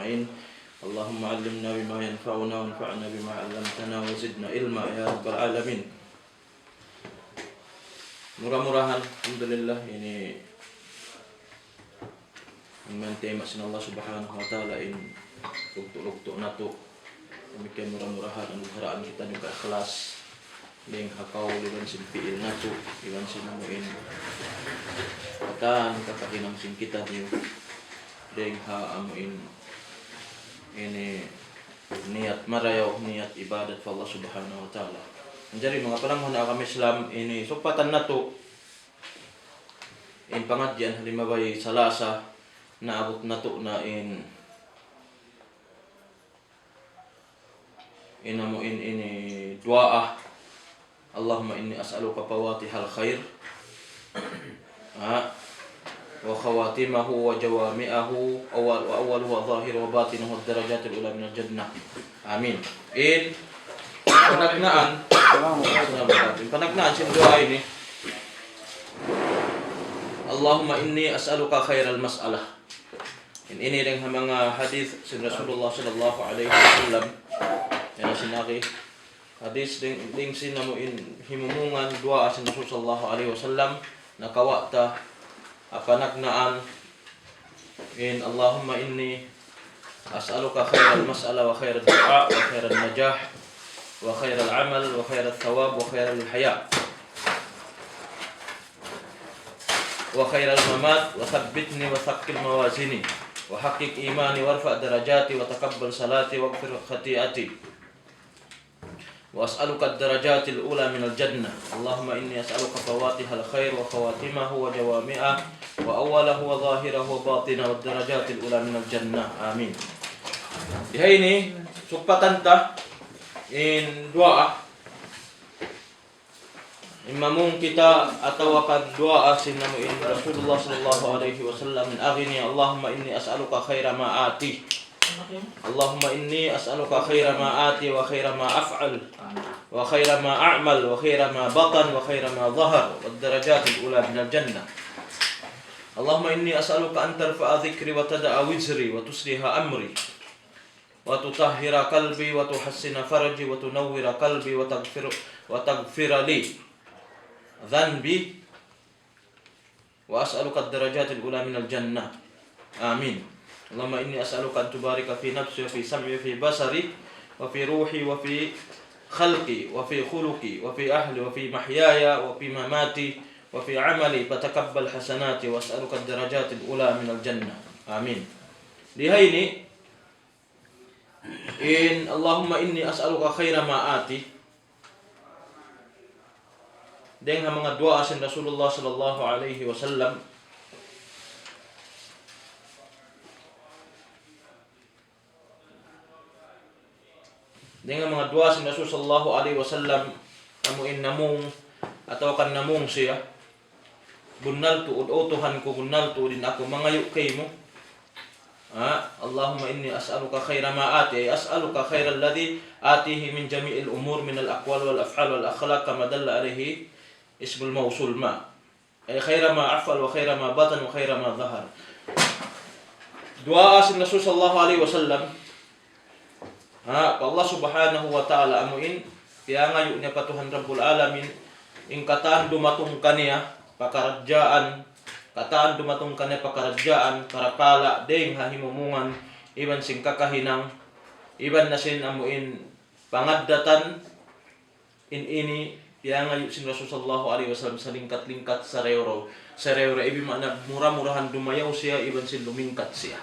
أجمعين. اللهم علمنا بما ينفعنا وانفعنا بما علمتنا وزدنا علما يا رب العالمين. Murah-murahan, alhamdulillah, ini tema sin Allah subhanahu wa ta'ala in lugto na to. Demikian murah-murahan ang haraan kita juga ikhlas. Ling hakaw liban sin piil na to, liban sin amuin katan kakahinang sin kita niyo. Ling ha amuin ini niat marayaw, niat ibadat fa Allah subhanahu wa ta'ala. Jadi mga panahon na kami Islam ini supatan na to in pangadyan halimbawa salasa na abot na to na in ini duaa. Allahumma inni as'aluka fawatihal khair wa khawatimahu wa jawami'ahu wa awwaluhu wa zahiruhu wa batinuhu wa darajatil ula minal jannah. Amin. In panagnaan sin doa ini. Allahumma inni as'aluka khairal mas'alah. Ini dengan mga hadis sin Rasulullah sallallahu alaihi wasallam. Yan sinaki hadis ding sinamuin himumungan doa sin Rasul sallallahu alaihi wasallam nakawata apanagnaan in Allahumma inni as'aluka khairal mas'alah wa khairal du'a wa khairal najah wa khairal amal wa khairal thawab wa khairal haya wa khairal mamat wa thabbitni wa thaqqil mawazini wa haqiq imani warfa' darajati wa taqabbal salati wa ighfir khati'ati wa as'aluka ad-darajatil ula minal jannah. Allahumma inni as'aluka fawatihal khair wa khawatimahu wa jawami'ah wa awwalahu wa zahirahu wa batinahu wa darajatil ula minal jannah. Amin. Diha ini supatan ta in doa imamung kita atau akan doa sinamuin Rasulullah sallallahu alaihi wasallam min aghni Allahumma inni as'aluka khaira ma ati Allahumma inni as'aluka khaira ma ati wa khaira ma af'al wa khaira ma a'mal wa khaira ma batan wa khaira ma zahar wa darajatil ula minal jannah. Allahumma inni as'aluka an tarfa'a dhikri wa tada'a wizri wa tusliha amri wa tutahhira qalbi wa tuhassina farji wa tunawwira qalbi wa taghfira li dhanbi wa as'aluka ad-darajatil ula minal jannah. Amin. Allahumma inni as'aluka an tubarika fi nafsi wa fi sam'i wa fi basari wa fi ruhi wa fi khalqi wa fi khuluqi wa fi ahli wa fi mahyaya wa fi mamati wa fi amali fatakabbal hasanati wa as'aluka ad-darajatil ula minal jannah. Amin. Liha ini in Allahumma inni as'aluka khaira ma ati dengan mga doa sin Rasulullah sallallahu alaihi wasallam dengan mga doa sin Rasul sallallahu alaihi wasallam amuin namung atau kan namung siya bunaltu utuhan ko bunaltu din ako mangayo kay mo. Allahumma inni as'aluka khaira ma ati ay as'aluka khairal ladhi atihi min jami'il umur min al-aqwal wal af'al wal akhlaq kama dalla alaihi ismul mawsul ma ay khaira ma af'al wa khaira ma batan wa khaira ma zahar. Doa sin Rasul sallallahu alaihi wasallam Allah subhanahu wa ta'ala amuin kaya ngayon niya patuhan Rabbul Alamin in kataan dumatong kaniya pakarajaan kataan dumatong kaniya pakarajaan karakala deng hahimumungan iban sing kakahinang iban na sin amuin pangaddatan in ini kaya ngayon sin Rasul sallallahu alaihi wasallam sa lingkat-lingkat sa rewro ibi mana murah-murahan dumayaw siya iban sin lumingkat siya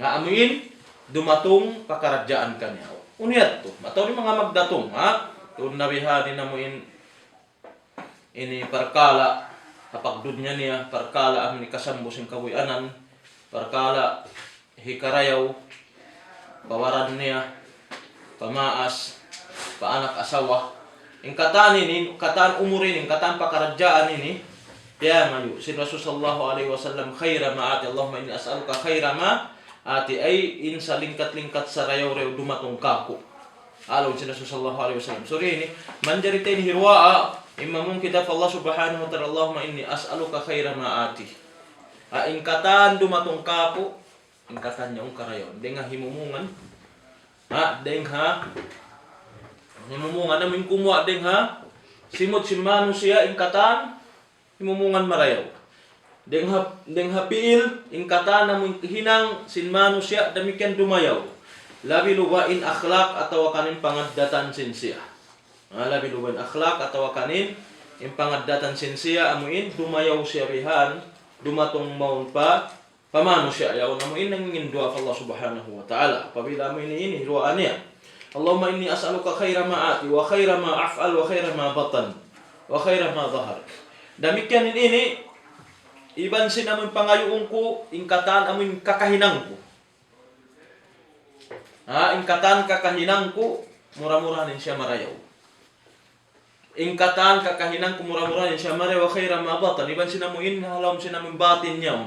nga amuin dumatong pakarajaan kanya. Uniat to. Mataw ni mga magdatong, Tun nabihani na mo ini perkala kapagdud niya perkala ang ni kasambo sing kabuyanan, perkala hikarayaw bawaran niya pamaas paanak asawa. Ing kataan ini, kataan umurin, ing kataan pakarajaan ini, kaya ngayon si Rasul sallallahu alaihi wasallam khaira ma ati Allahumma inni as'aluka khaira ma ati ay in sa lingkat-lingkat sa rayaw-rayaw dumatong kako. Alon si Rasul sallallahu alaihi wasallam. Suri ini manjaritain hirwaa imamum kita Allah subhanahu wa ta'ala Allahumma inni as'aluka khaira ma ati. In kataan dumatong kako ingkatan niya karayon. Dengan himumungan. Dengan himumungan namin kumuha dengan simot si manusia ingkatan himumungan marayaw. Dengan piil ingkatan namin hinang sin manusia demikian dumayaw. Labi lubain akhlak atau kanin pangadatan sinsia. Labi lubain akhlak atau kanin pangadatan sinsia amuin dumayaw siya bihan dumatong maun pa pamanusia yaw namuin nangingin dua Allah subhanahu wa ta'ala. Apabila amuin ini ruaannya. Allahumma inni as'aluka khaira ma'ati wa khaira ma af'al wa khaira ma batan wa khaira ma zahar. Demikian ini iban sin amuin pangayuong ko ingkatan amuin kakahinang ko. Ingkatan kakahinang ko murah-murahin siya marayaw. Ingkatan kakahinang ko murah-murahin siya marayaw wa khaira ma batan. Iban sinamuin halom sinamin batin niya.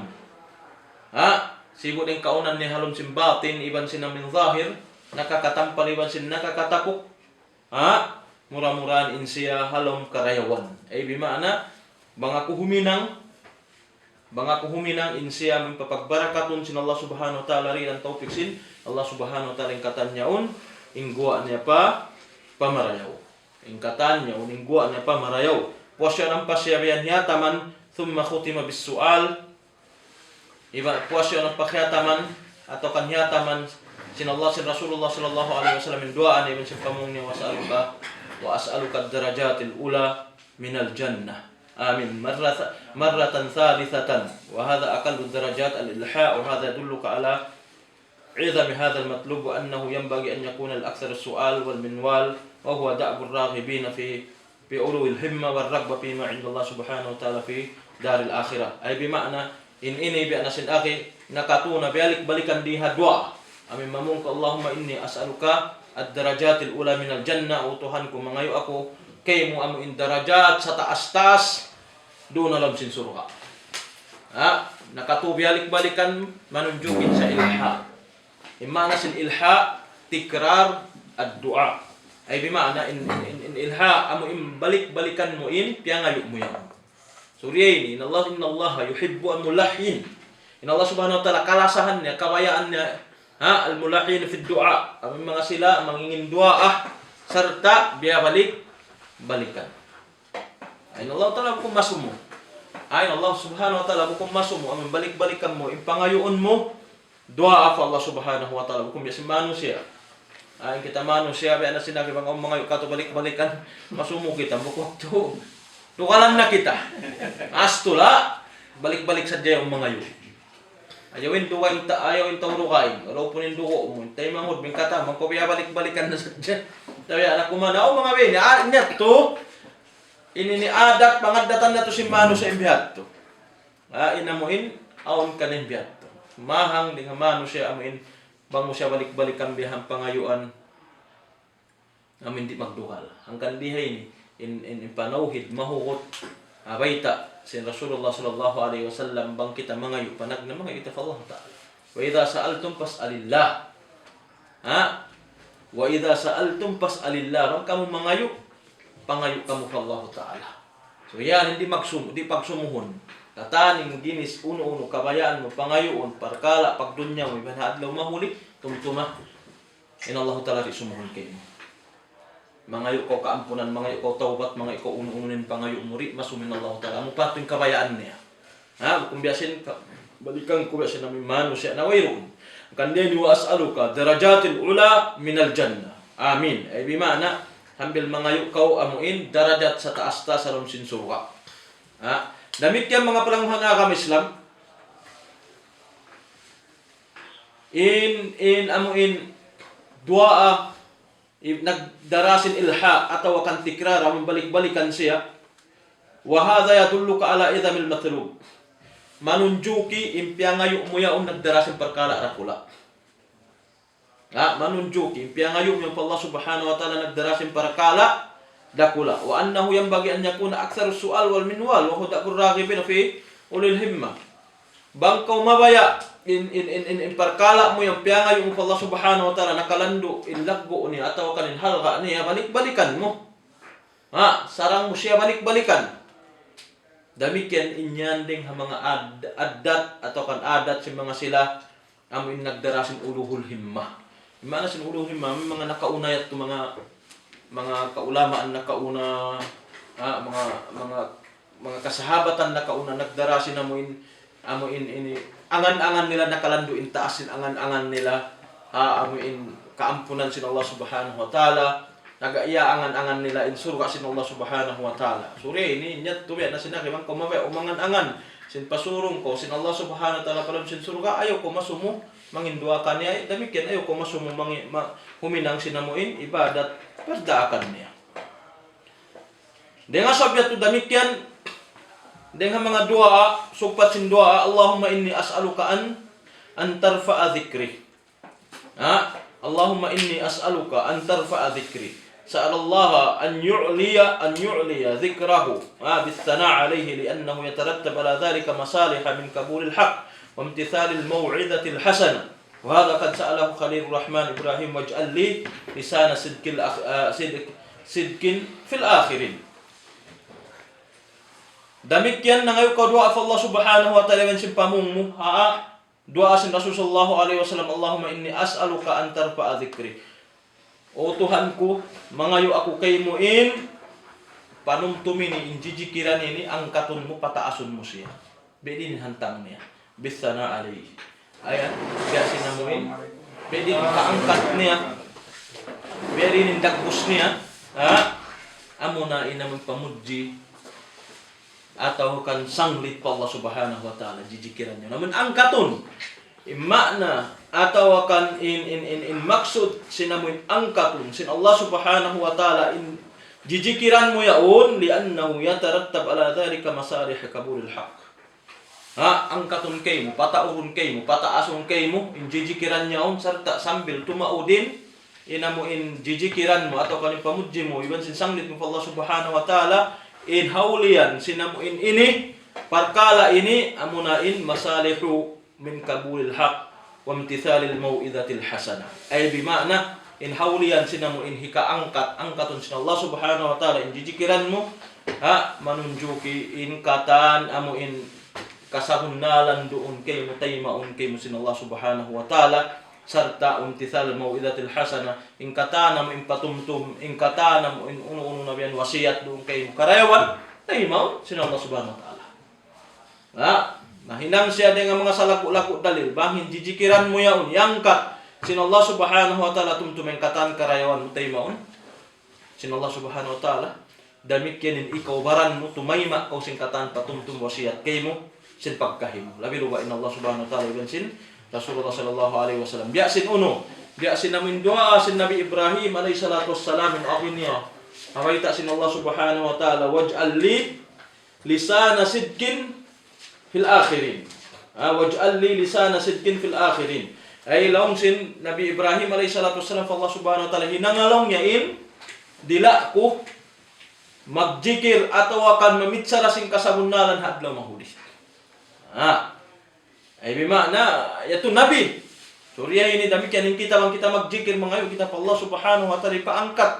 Sibut yung kaunan ni halom sin batin iban sinamin zahir nakakatampal iban sin nakakatapok. Murah-murahin siya halom karayawan. Ay bimana bangaku huminang insiya min papagbarakatun sin Allah subhanahu wa ta'ala rin ang taufik sin Allah subhanahu wa ta'ala ingkatan niyaon ingguan niya pa pamarayaw. Ingkatan niyaon ingguan niya pa marayaw. Puasya ng pasyabihan hiyataman thumma khutima bis su'al. Puasya ng pakyataman atau kan hiyataman sin Allah sin Rasulullah sallallahu alaihi wasallam min duaan ibn sin pamungnya wa as'aluka darajatil ula minal jannah. آمين مرة ثالثة وهذا أقل الدرجات الإلحاء وهذا يدلك على عظم هذا المطلوب وأنه ينبغي أن يكون الأكثر السؤال والمنوال وهو دأب الراغبين في علو الهمة والرغبة فيما عند الله سبحانه وتعالى في دار الآخرة. أي بمعنى إن إني بأن سن أخي نكاتونا بيالك بلكن ديها دعاء أمين ممونك اللهم إني أسألك الدرجات الأولى من الجنة وتهانكم من أيو kay mo amo in darajat sa taas-taas doon alam sin surga. Nakatubiyalik-balikan manunjukin sa ilha. Imana sin ilha tikrar ad-du'a. Ay bimana in ilha amo balik-balikan mo piangayo mo yan. Suriyaini inna Allah yuhibbu al-mulahin. In Allah subhanahu wa ta'ala kalasahan niya, kawayaan niya al-mulahin fi ad-du'a. Ang mga sila mangingin du'a serta biya balikan. Ay Allah Ta'ala bukom masumo. Ay Allah Subhanahu wa Ta'ala bukom masumo. Amin balik-balikan mo. Impangayuon mo. Dua af Allah Subhanahu wa Ta'ala bukom biya si manusia. Ay kita manusia. Biya na sinabi bang mangayo ka to balik-balikan. Masumo kita. Bukom to. Tukalan na kita. Astula. Balik-balik sa dya yung mangayo. Ayawin duwain ayaw yung tawrukain. Araw po yung duko mo. Tayo mangod. Bingkata. Magkopya balik-balikan na sa dya. Sabi anak kumana, mga bini, niya to, ini adat, pangadatan na to si Mano sa imbihat to. Inamuin, aon ka na imbihat to. Mahang, di nga Mano siya, amuin, bang mo siya balik-balikan bihang pangayuan, amin di magdukal. Ang kandihay ni, in panauhid, mahukot, abayta, si Rasulullah sallallahu alaihi wasallam, bang kita mangayu, panag na mga itafallah ta'ala. Wa idha sa'altum pas'alillah. Wa idza sa'altum fas'alillah. Kung kamu mangayo, pangayo kamu ka Allah Ta'ala. So yan, hindi pagsumuhon. Tataning ginis uno-uno kabayaan mo, pangayoon, parkala, pagdunya mo, ibanhadlaw mahuli, tumtuma. In Allah Ta'ala di sumuhon kayo. Mangayo ko kaampunan, mangayo ko taubat, mangayo ko uno-unin pangayo muri, masumin Allah Ta'ala. Mo pato yung kabayaan niya. Kung biyasin, balikan ko biyasin namin manusia na wayroon. Kandeni wa as'aluka darajatil ula minal jannah. Amin. Ay bimana hambil mangayo kau amuin darajat sa taas-taas sa sin surga. Damit yan mga palanguhan na kami Islam. In amuin du'a nagdarasin ilha atau kan tikrar balik-balikan siya. Wa hadha yadulluka ala idhamil matlub. Manunjuki impiangayo mo yaon nagdarasin perkara rakula. Manunjuki impiangayo mo Allah subhanahu wa ta'ala nagdarasin perkara dakula. Wa annahu yanbaghi an yakuna aktsaru su'al wal minwal wa huwa raghibin fi ulil himma. Bangkaw mabaya in perkara mo yung piangayo mo Allah subhanahu wa ta'ala nakalando in laggo ni ataw kanin halga niya balik-balikan mo. Sarang mo siya balik-balikan. Demikian inyan ding mga adat atau kan adat si mga sila amin nagdarasin uluhul himmah. Mana sin uluhul himmah, may mga nakaunayat to mga kaulamaan na kauna, mga kasahabatan na kauna nagdarasin amuin ini angan-angan nila nakalanduin taasin angan-angan nila amuin kaampunan sin Allah Subhanahu wa taala, nagaiya angan-angan nila in surga sin Allah Subhanahu wa taala. Suri ini nyat tuwi na sinaki man kumabe umangan-angan sin pasurong ko sin Allah Subhanahu wa taala palam sin surga ayaw ko masumo manginduakan niya demikian ayaw ko masumo huminang sinamuin ibadat perdaakan niya. Dengan sabiat tu demikian dengan mga doa supat sin doa Allahumma inni as'aluka an tarfa'a dzikri. Allahumma inni as'aluka an tarfa'a dzikri. Sa'alallaha an yu'liya dzikrahu bis-sana' alayhi li'annahu yatarattab ala dhalika masalih min qabulil haqq wa imtithalil maw'idatil hasanah. Wa hadha qad sa'alahu Khalilur Rahman Ibrahim waj'al li lisana sidqin fil akhirin. Demikian na ngayon ka doa Allah Subhanahu wa ta'ala yung simpamong mo. Doa sin Rasul sallallahu alaihi wasallam, Allahumma inni as'aluka an tarfa'a dzikri. O Tuhan ko, mangayo ako kay mo panumtumin in jijikiran ini angkatun mo pataasun mo siya. Bedin hantang niya. Bisana alayhi. Ayan, kaya sinamuin. Bedin kaangkat niya. Bedin dagbus niya. Amuna inamun pamudji atau kan sanglit pa Allah Subhanahu wa taala jijikiran niyo namun angkatun makna atau kan in maksud sinamuin angkatun sin Allah Subhanahu wa taala in jijikiran mo yaon liannahu yatarattab ala dhalika masalih qabulil haqq. Angkatun kay mo pataurun kay mo pataason kay mo in jijikiran niyaon sarta sambil tumaudin inamuin jijikiran mo atau kan pamudji mo iban sin sanglit mo Allah Subhanahu wa taala in haulian sinamuin ini perkala ini amunain masalihu min kabulil haq wa imtithalil mau'izatil hasanah ay bimakna in haulian sinamuin hika angkatun sin Allah Subhanahu wa taala in jijikiran mo manunjuki in katan amuin kasahunnalan doon kay mo taymaun kay mo sin Allah Subhanahu wa taala sarta umtithal mau'izatil hasana in katana mo in patumtum in katana mo in uno na biyan wasiyat doon kay karayawan taymaw sin Allah Subhanahu wa taala. Nahinang siya dengan mga salaku-laku dalil bangin jijikiran mo yaon yangkat sin Allah Subhanahu wa taala tumtumeng katan karayawan mo taymaw sin Allah Subhanahu wa taala demikian ikaw baran mo tumayma kau sin katan patumtum wasiyat kay mo sin pagkahimo labi ruba in Allah Subhanahu wa taala iban sin Rasulullah sallallahu alaihi wasallam. Biasin namin doa sin Nabi Ibrahim alaihi salatu wassalam in aqinya. Hawaita sin Allah Subhanahu wa taala waj'al li lisana sidqin fil akhirin. Waj'al li lisana sidqin fil akhirin. Ay laong sin Nabi Ibrahim alaihi salatu wassalam Allah Subhanahu wa taala hinangalong yain dila ko magjikir atau akan mamitsara sing kasabunalan hadlaw mahuli. Ay bimakna yaitu Nabi. Surya ini demikian kita magjikir mengayu kita pa Allah Subhanahu wa taala paangkat.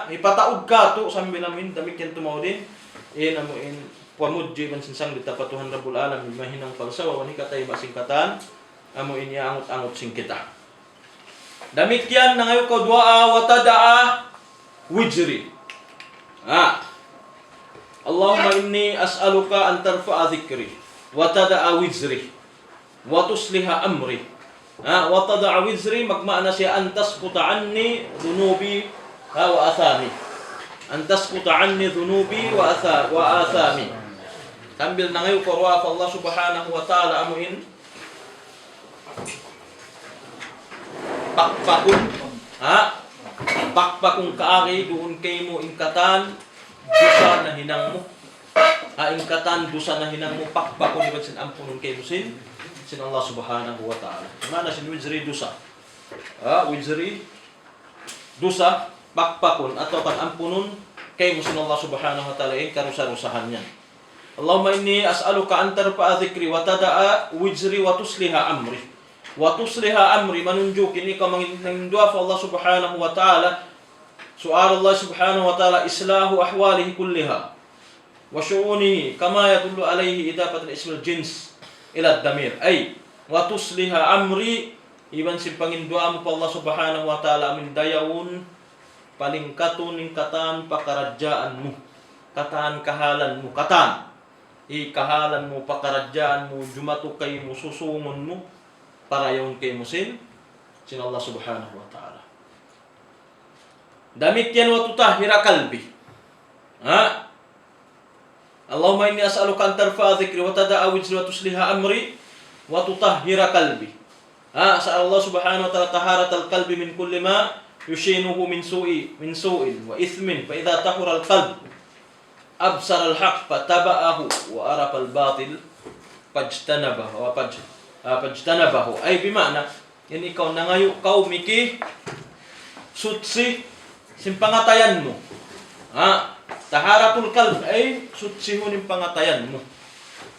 Ipataud ka to sambil namin demikian tumaudin namuin pamudji man sinsang ditapa Tuhan Rabbul Alamin mahinang falsawa wani katay masingkatan amuin ya angot-angot sing kita. Demikian nangayo ko doa wa tadaa wijri. Allahumma inni as'aluka an tarfa'a dzikri wa tadaa wijri wa tusliha amri. Wa tada'a wizri magmana siya an tasquta anni dhunubi wa athami. An tasquta anni dhunubi wa athami. Sambil nangayo ko ruwa Allah Subhanahu wa taala amuin pakpakung kaari doon kay mo ingkatan dusa na hinang mo. Ingkatan dusa na hinang mo pakpakung ibang sin ampunon kay mo sin Allah Subhanahu wa taala. Mana sin wizri dusa. Wizri dusa pakpakon atau kan ampunon kay mo sin Allah Subhanahu wa taala in karusa-rusahan niyan. Allahumma inni as'aluka an tarfa'a dzikri wa tada'a wizri wa tusliha amri. Wa tusliha amri manunjukin ikaw mangindua fa Allah Subhanahu wa taala. Su'al Allah Subhanahu wa taala islahu ahwalihi kulliha wa syu'unihi kama yadullu alaihi idafat al-ism al-jins ila damir ay wa tusliha amri iban simpangindua mo pa Allah subhanahu wa ta'ala amin dayawun palingkatun ning katan pakarajaan mo, katan kahalan mo, katan ikahalan mo, pakarajaan mo, jumatukay mo, susungon mo para yon kay mo sin Allah subhanahu wa ta'ala. Damit yan wa tutahhira kalbi. Ha? Allahumma inni as'aluka an tarfa'a dhikri wa tada'a wizri wa tusliha amri wa tutahhira kalbi. Ha? Sa Allah subhanahu wa ta'ala taharatal qalbi min kulli ma yushinuhu min su'in wa ithmin fa idha tahura al-qalb absara al-haq fataba'ahu wa arafa al-batil fajtanabahu fajtanabahu. Ay bimana yan ikaw nangayo miki sutsi simpangatayan mo. Ha? Taharatul qalb ay sutsihon yung pangatayan mo.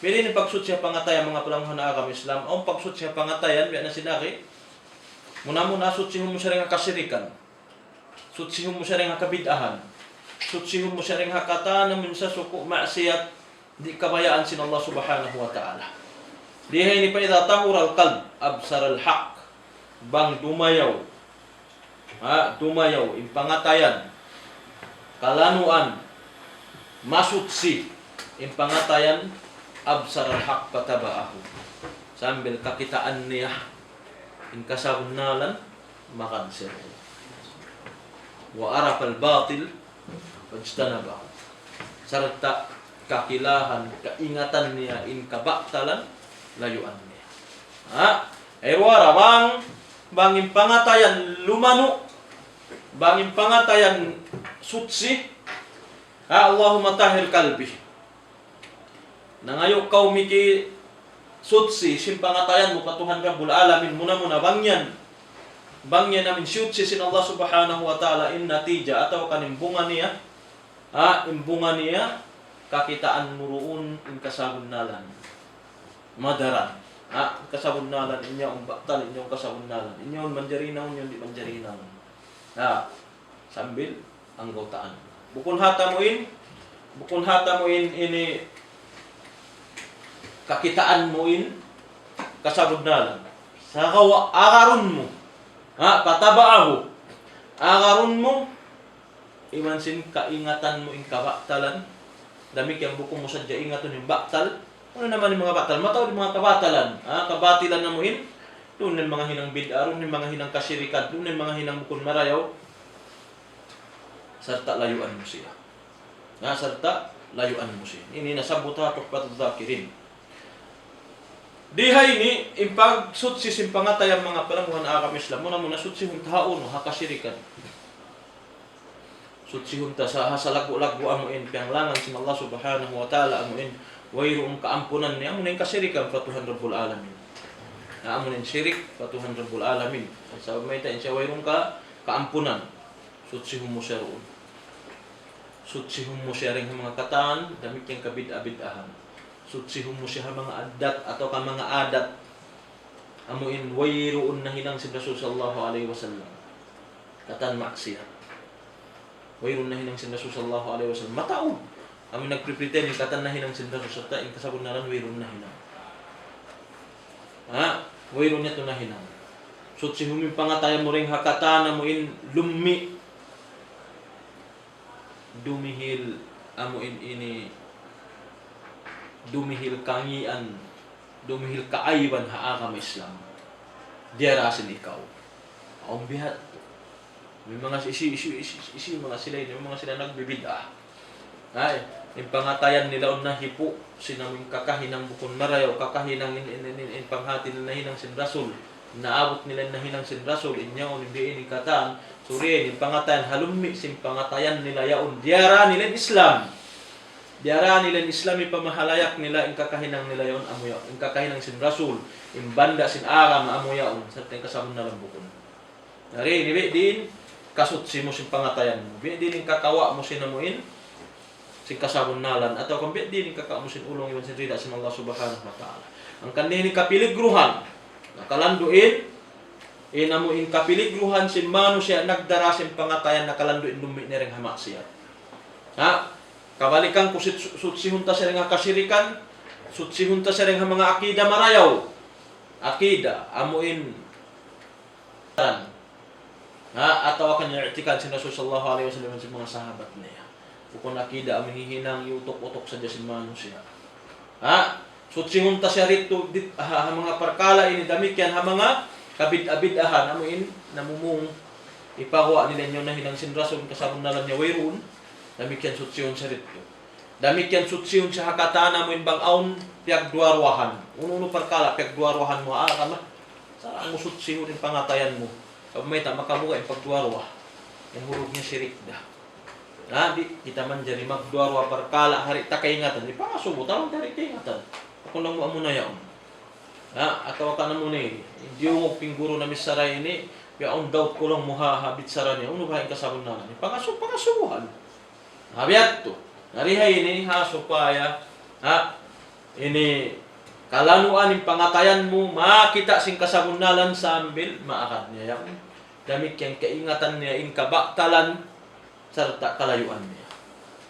Pili ni pagsutsi pangatayan mga palamhan na agam Islam. Ang pagsutsi pangatayan biya na sinaki. Muna sutsihon mo siya rin kasirikan. Sutsihon mo siya rin kabidahan. Sutsihon mo siya rin kata na minsa suko maasiyat di kabayaan sin Allah subhanahu wa ta'ala. Dihay ni pa idha tahural qalb absaral haq bang dumayaw. Dumayaw, impangatayan, kalanuan, masutsi, impangatayan, absaral haq patabaahu. Sambil kakitaan niya, inkasabunnalan, makansir. Wa arafal batil, pajtanabahu. Sarta kakilahan, kaingatan niya, inkabaktalan, layuan niya. Erwara bang impangatayan lumano, bangin pangatayan sutsi, Allahumma tahir kalbi. Nangayo kau miki sutsi simpangatayan mo patuhan Rabbul Alamin muna bangyan namin sutsi sin Allah subhanahu wa ta'ala in natija atau kanimbungan niya imbungan niya kakitaan muruun in kasabunnalan madaran kasabunnalan inyong baktal inyong kasabunnalan inyong manjarinaw inyong di manjarinaw. Sambil anggotaan. Bukun hata mo in ini kakitaan mo in kasabudnalan. Sa agarun mo. Patabaahu. Agarun mo imansin kaingatan mo in kabaktalan. Dami kang bukong mo sadya ingaton yung baktal. Ano naman yung mga baktal? Mataw yung mga kabatalan. Kabatilan na mo in. Doon yung mga hinang bid'ah, doon yung mga hinang kasirikat, doon yung mga hinang bukon marayaw, sarta layuan mo siya. Sarta layuan mo siya. Ini nasabuta tukpatudzakirin. Dihay ni, impag sutsi simpangatayang mga palamuhan agam Islam, muna sutsi hunta haun, hakasirikat. Sutsi hunta sa lagu-lagu amuin, pianglangan sin Allah subhanahu wa ta'ala amuin, wayroong kaampunan niya, muna yung kasirikan, Fatuhan Rabbul Alamin. Naamunin syirik patuhan Rabbul Alamin. Sa may tayo siya wayrong kaampunan. Sutsihum mo siya roon. Sutsihum mo siya rin mga kataan, damit yung kabid-abidahan. Sutsihum mo siya mga adat atau mga adat. Amuin wayroon na hinang si Rasul sallallahu alaihi wasallam. Kataan maksiyat. Wayroon na hinang si Rasul sallallahu alaihi wasallam. Mataon. Amin nagpipretend yung kataan na hinang si Rasul sa taing kasabunaran wayroon na hinang. Wayro niya ito na hinang. Sutsi huming pangataya mo rin hakatana mo in lumi. Dumihil amuin ini. Dumihil kangian. Dumihil kaayban haakam Islam. Diarasin ikaw. Ang bihat. May mga isi mga sila yun. May mga sila nagbibidah. Yung pangatayan nila on nahipo sinaming kakahinang bukon marayaw kakahinang in panghati nila hinang sin Rasul naabot nila na hinang sin Rasul inyaw nimbiin kataan suri yung pangatayan halummi sin pangatayan nila yaon diara nila Islam ipamahalayak nila in kakahinang nila yaon amuya in kakahinang sin Rasul in banda sin aram amuya on sa teng kasabon na bukon nari nibi din kasutsi mo sin pangatayan mo bi din kakawa mo sinamuin si kasabunnalan atau kumpit din kakamusin ulong iwan sin rida sin Allah subhanahu wa ta'ala. Ang kanini kapiligruhan nakalanduin inamuin kapiligruhan sin mano siya nagdara sin pangatayan nakalanduin lumi ni reng hamaksiyat. Kabalikan ko sutsihunta siya nga kasirikan, sutsihunta siya nga mga akida marayaw. akida amuin atau akan i'tikad si Rasul sallallahu alaihi wasallam sa mga sahabat niya. Kung akida amin hihinang yutok-utok sa Diyos manusia. Sutsihon ta siya rito mga perkala ini damikian mga kabid-abidahan amuin namumung ipakuha nila nyo na hinang sin Rasul kasabang nalan niya wayroon damikian sutsihon siya rito. Damikian sutsihon siya hakatan amuin bang-aon piyagduarwahan. Uno perkala piyagduarwahan mo kama sarang mo sutsihon yung pangatayan mo. Kung may makabuka yung pagduarwa, yung huruf niya sirikda. Di kita man dyan magduarwa perkala hari ta kaingatan. Di pa kasubo, tawag dari kaingatan. Ako lang mo amuna yaon. Atawa ka na muna hindi yung pingguro na misaray ini, kaya ang doubt ko lang muhahabit sara niya. Uno ba yung kasabon na niya? Pangasubuhan. Habiyat to. Narihay ini supaya ini kalanuan yung pangatayan mo, makita sing kasabunalan sa ambil, maakad niya yan. Damit yung kaingatan niya, yung kabaktalan, sarta kalayuan niya.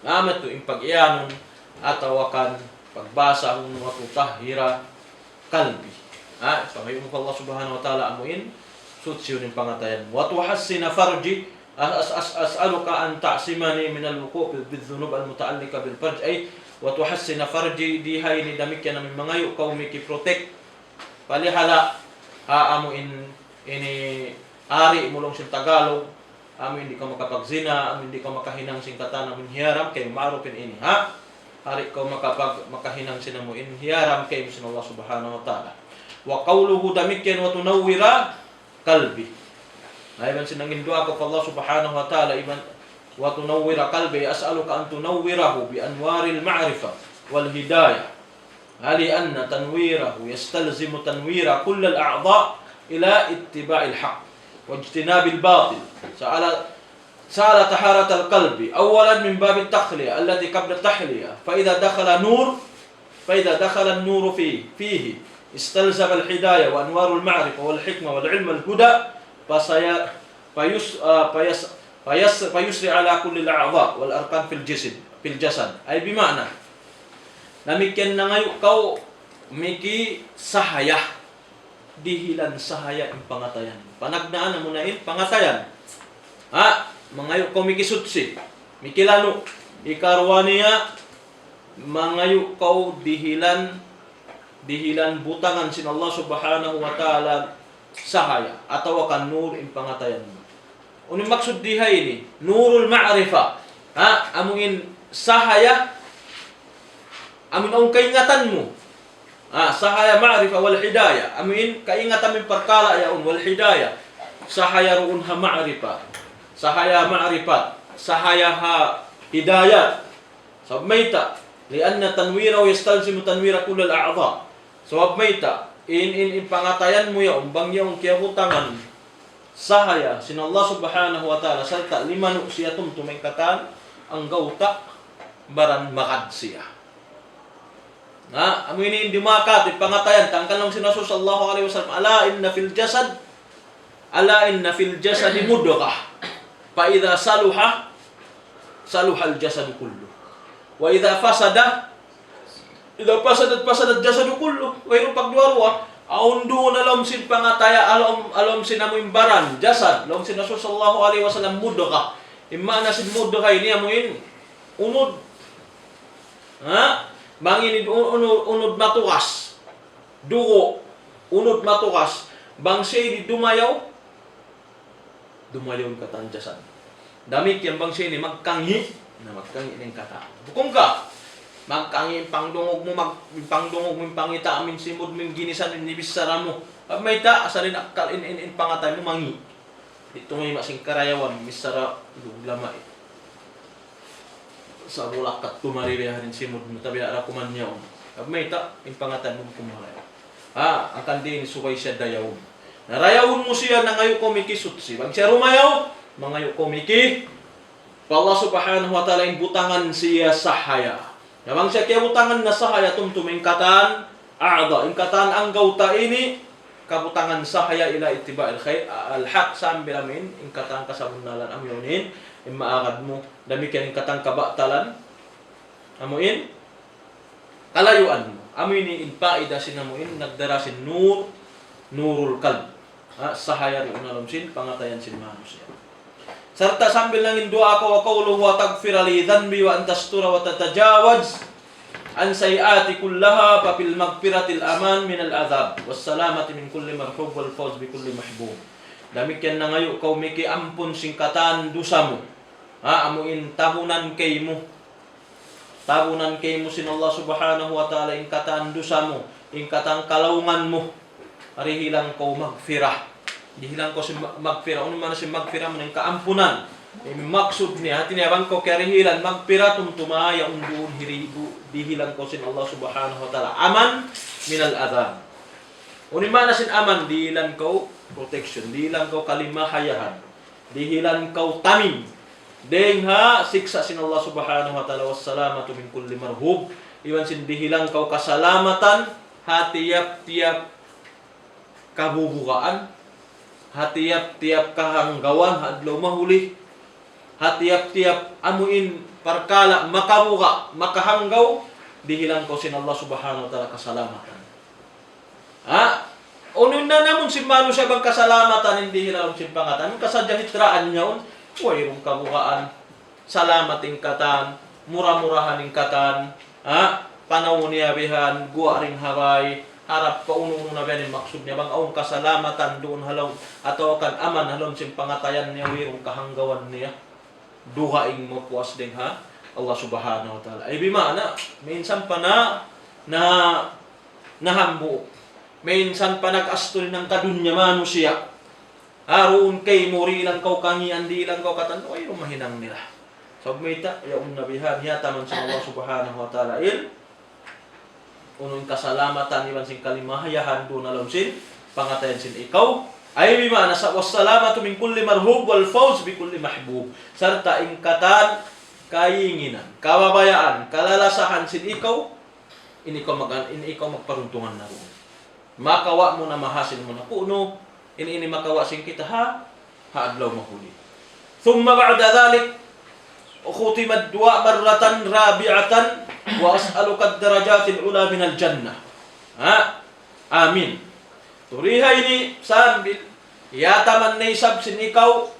Namat to, yung pag-iyanon, atawakan, pagbasa, mga tahira, kalbi. Pangayon mo Allah subhanahu wa ta'ala amuin, sutsiyon yung pangatayan mo. Wa tuhassina farji, as'aluka an ta'simani min al-wuquf bil-dhunub al-muta'allika bil-farj, ay wa tuhassina farji dihay ni damikyan namin mangayo ka umiki-protect palihala amuin ini ari mulong sin Tagalog amin hindi ka makapagzina amin hindi ka makahinang sin katan amin hiyaram kay marupin ini ari ka makahinang sin amuin hiyaram kay sin Allah subhanahu wa ta'ala wa qawluhu damikyan wa tunawwira qalbi ayban sinangin doa ko Allah subhanahu wa ta'ala iban وتنور قلبي أسألك أن تنوره بأنوار المعرفة والهداية لأن تنويره يستلزم تنوير كل الأعضاء إلى اتباع الحق واجتناب الباطل سأل طهارة القلب أولا من باب التخلية التي قبل التحلية فإذا دخل النور فيه استلزم الهداية وأنوار المعرفة والحكمة والعلم الهدى فيسري على كل الأعضاء والأركان في الجسد أي بمعنى namikian na ngayon kau miki sahaya dihilan sahaya yung pangatayan panagnaan na munain pangatayan mangayo kau miki sutsi miki lano ikarwaniya mangayo kau dihilan butangan sin Allah subhanahu wa ta'ala sahaya atau akan nur yung pangatayan mo. Unang maksud dihay ini, nurul ma'rifah. Amungin sahaya, amin ang kaingatan mo. Sahaya ma'rifah wal hidayah. Amin kaingatan min perkala yaun wal hidayah. Sahaya ruun ha ma'rifah. Sahaya ma'rifat. Sahaya ha hidayah. Sabmayta. Lianna tanwira yastalzimu tanwira kullal a'dha. Sabmayta. In pangatayan mo yaun, bang yaun kiyabutangan. Sahaya sin Allah subhanahu wa ta'ala salta limanu siya tumtumengkatan ang gauta baran makad siya. Amin hindi makat pangatayan tangkan lang si Rasul sallallahu alaihi wasallam ala inna fil jasad mudghah fa idza saluha al jasad kullu wa idza fasada jasad kullu wa iru pagduarwa aundu na lom sin pangataya alom sin amuin baran jasad lom sin Rasul sallallahu alaihi wasallam mudghah imana sin mudghah ini amuin unod bangin unod matukas dugo unod matukas bangsi di dumayaw katan jasad damit yang bangsi ini magkangi ng kata bukong ka magkangi pangdungog mo pangita amin simod min ginisan ni bisara mo pag may ta asalin akal in pangatay mo mangi ito may masing karayawan bisara lamay sa bulakat tumaririyahan simod mo tabi ara kuman niya pag may ta in pangatay mo kumalay akan din suway siya dayawon narayawon mo siya na ngayon komiki sutsi bang siya rumayaw mangayo komiki pa Allah subhanahu wa ta'ala in butangan siya sahaya namang siya kaya butangan na sahaya tumtumingkatan a'da ingkatan ang gauta ini kabutangan sahaya ila ittiba al-haq sambil amin ingkatan kasabunalan amyonin maagad mo damikian ingkatan kabaktalan amuin kalayuan mo amin in paida sinamuin nagdarasin nur nurul qalb. Sahaya rin unalumsin, pangatayan sin manusia. Serta sambil nangin doa ko wa qawluhu wa taghfira li dhanbi wa antastura wa tatajawaz an sayiati kullaha fa fil maghfiratil aman min al adhab was salamati min kulli marhub wal fawz bi kulli mahbub. Damikian na ngayo kau miki ampun singkatan dosa mo. Amuin tabunan kay mo. Tabunan kay mo sin Allah subhanahu wa ta'ala ingkatan dosa mo, ingkatan kalawungan mo. Ari hilang kau magfirah. Di hilang kau si magfirah. Ano man si magfirah mo ng kaampunan. Maksud niya, tiniyabang ko kaya hilang magfirah tumtumaya unduun hiribu. Di hilang kau sin Allah subhanahu wa ta'ala. Aman minal adhan. Ano man sin aman, di hilang kau protection. Di hilang kau kalimahayahan. Di hilang kau tamim. Dengha siksa sin Allah subhanahu wa ta'ala. Wassalamatu min kulli marhub. Iwan sin di hilang kau kasalamatan. Hatiap-tiap kabubukaan, hatiap-tiap kahanggawan hadlaw mahuli, hatiap-tiap amuin perkala makabuka makahanggaw dihilang ko sin Allah subhanahu wa ta'ala kasalamatan. Unun na namun si manusia bang kasalamatan hindi hilang sin pangatan kasadyahitraan niya wayrong kabukaan, salamating katan, murah-murahan katan, panawuniyabihan, guwaring haray, harap paununo na ganin maksud niya bang aong kasalamatan doon halaw atau kan aman halon sim pangatayan niya wirong kahanggawan niya duhaing mo puas ding Allah subhanahu wa ta'ala ay bimana minsan pa na nahambu minsan pa nag-astol ng kadunya manusia haroon kay muri lang kau kangian di lang kau katan ay mahinang nila so mita ya nabihan yata man sa Allah subhanahu wa ta'ala unong kasalamatan iwan sing kalimahayahan doon alam sin pangatayan sin ikaw ay bimana sa wassalamatu min kulli marhub wal fawz bi kulli mahbub serta ingkatan kainginan kababayaan kalalasahan sin ikaw ini ikaw magparuntungan na roon makawa mo na mahasil mo na kuno ini makawa sin kita adlaw mahuli thumma ba'da dhalik ukhutima ad-du'a marratan rabi'atan wa as'aluka ad-darajatil ula minal jannah. Amin. Turiha ini sambil yataman naisab sin ikaw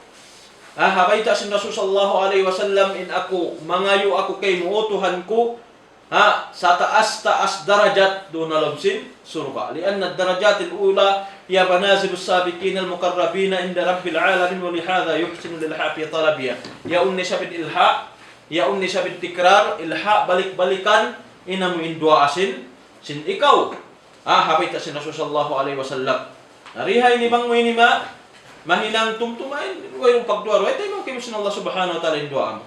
habayta sin Rasul sallallahu alaihi wasallam in ako mangayo ako kay muutuhan ko sa taas darajat doon alabsin surga. Lianna ad-darajatil ula hiya manazilus sabiqin al-muqarrabin inda rabbil alamin wa lihadha yuhsinu lil hafi talabiyah. Ya unni sabid ilha ya unni sabid tikrar ilha balik-balikan inamuin dua asin sin ikaw habayta sin Rasul sallallahu alaihi wasallam. Nariha ini bang mo ini mahinang tumtumain wayong pagduaro ay tayo kimusin Allah subhanahu wa ta'ala in dua mo.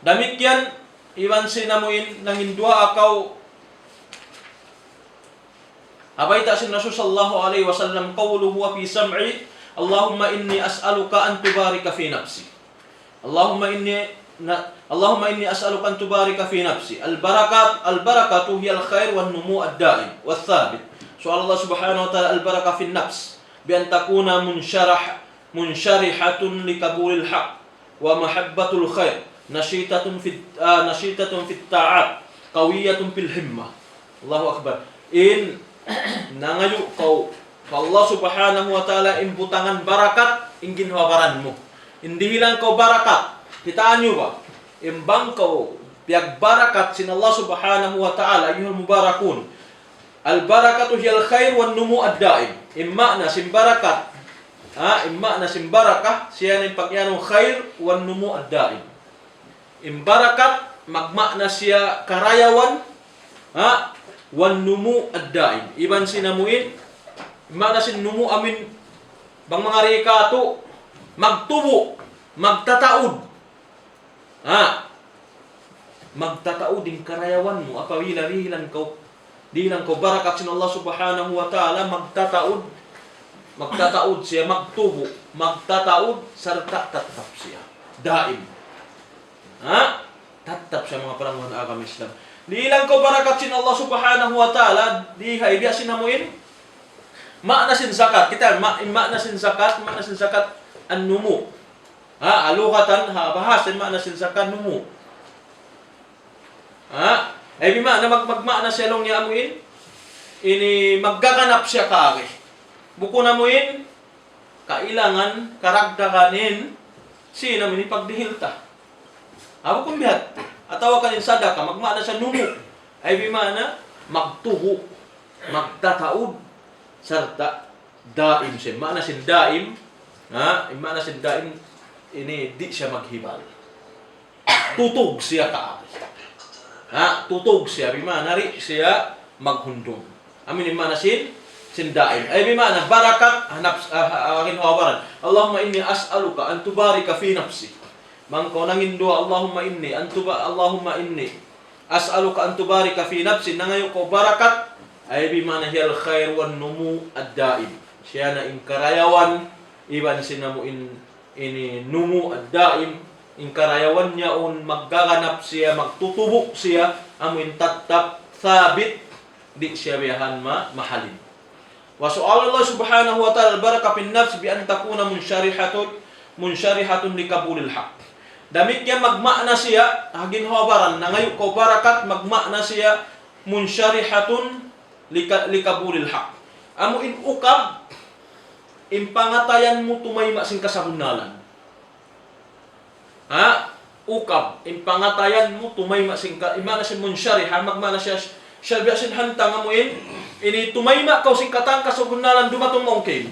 Damikyan iwan sinamuin nangin dua akaw habayta sin Rasul sallallahu alaihi wasallam qawluhu wa fi sam'i Allahumma inni as'aluka an tubarika fi nafsi Allahumma inni as'aluka an tubarika fi nafsi al-barakatu hiya al-khair wan numu' ad-da'im wath thabit su'al Allah subhanahu wa ta'ala al-baraka fi an-nafs bi an takuna munsharihatun li qabulil haqq wa mahabbatul khair nashitatun fit ta'at qawiyatun fil himmah Allahu akbar in nangayu kau Allah subhanahu wa ta'ala imbutangan barakat ingin hawaran mo hindi hilang kau barakat kitaan nyo ba imbang kau piag barakat sin Allah subhanahu wa ta'ala ayuhul mubarakun al barakatu hiyal khair wan numu ad-daim imma na sim barakat imma na sim barakah siya ni pagyanong khair wan numu ad-daim imbarakat magmakna siya karayawan wan numu ad-daim iban sinamuin magna sin numu amin bang mga rekato magtubo magtataud magtataud din karayawan mo apabila rihilan kau di lang kau barakat sin Allah subhanahu wa ta'ala magtataud siya magtubo magtataud serta tatap siya daim tatap siya mga paranguhan agama Islam. Di lang ko barakat sin Allah subhanahu wa ta'ala, di haibya sinamuin, makna sin zakat. Kita, makna sin zakat an-numu. Alukatan, bahasin makna sin zakat numu. Ay bima na magmakna siya long niya amuin, ini maggaganap siya kare. buko namuin kailangan karagdaganin si namin ipagdihilta. Abo kung bihat, atawa kanin sadaka, magmana sa numu, ay bimana magtuho, magtataod, sarta daim siya. Mana sin daim, mana sin daim, ini di siya maghibal. Tutog siya kaari. Tutog siya, bimana ri siya maghundong. Amin mana sin daim. Ay bimana barakat akin hawaran. Allahumma inni as'aluka an tubarika fi nafsi. Mangko nangin dua Allahumma inni as'aluka an tubarika fi nafsi, nangayo ko barakat ay bimana hiyal khair wan numu ad-daim. Siya na inkarayawan iban sinamu ini numu ad-daim, inkarayawan niya maggaganap siya, magtutubok siya amuin tatap thabit di siya biyahan mahalin. Wa su'al Allah subhanahu wa ta'ala al-baraka fin nafs bi an takuna munsyarihatun likabulil haq. Damit niya magmakna siya, hagin hawabaran, na ngayon ko barakat, magmakna siya, munsyarihatun likabulil haq. Amo in ukab, impangatayan mo tumayma sing kasabunalan. Ukab, impangatayan mo tumayma sing imana sin munsyariha, magmana siya, siya biasin hantang amuin, ini tumayma kaw sing katang kasabunalan dumatong maungkay.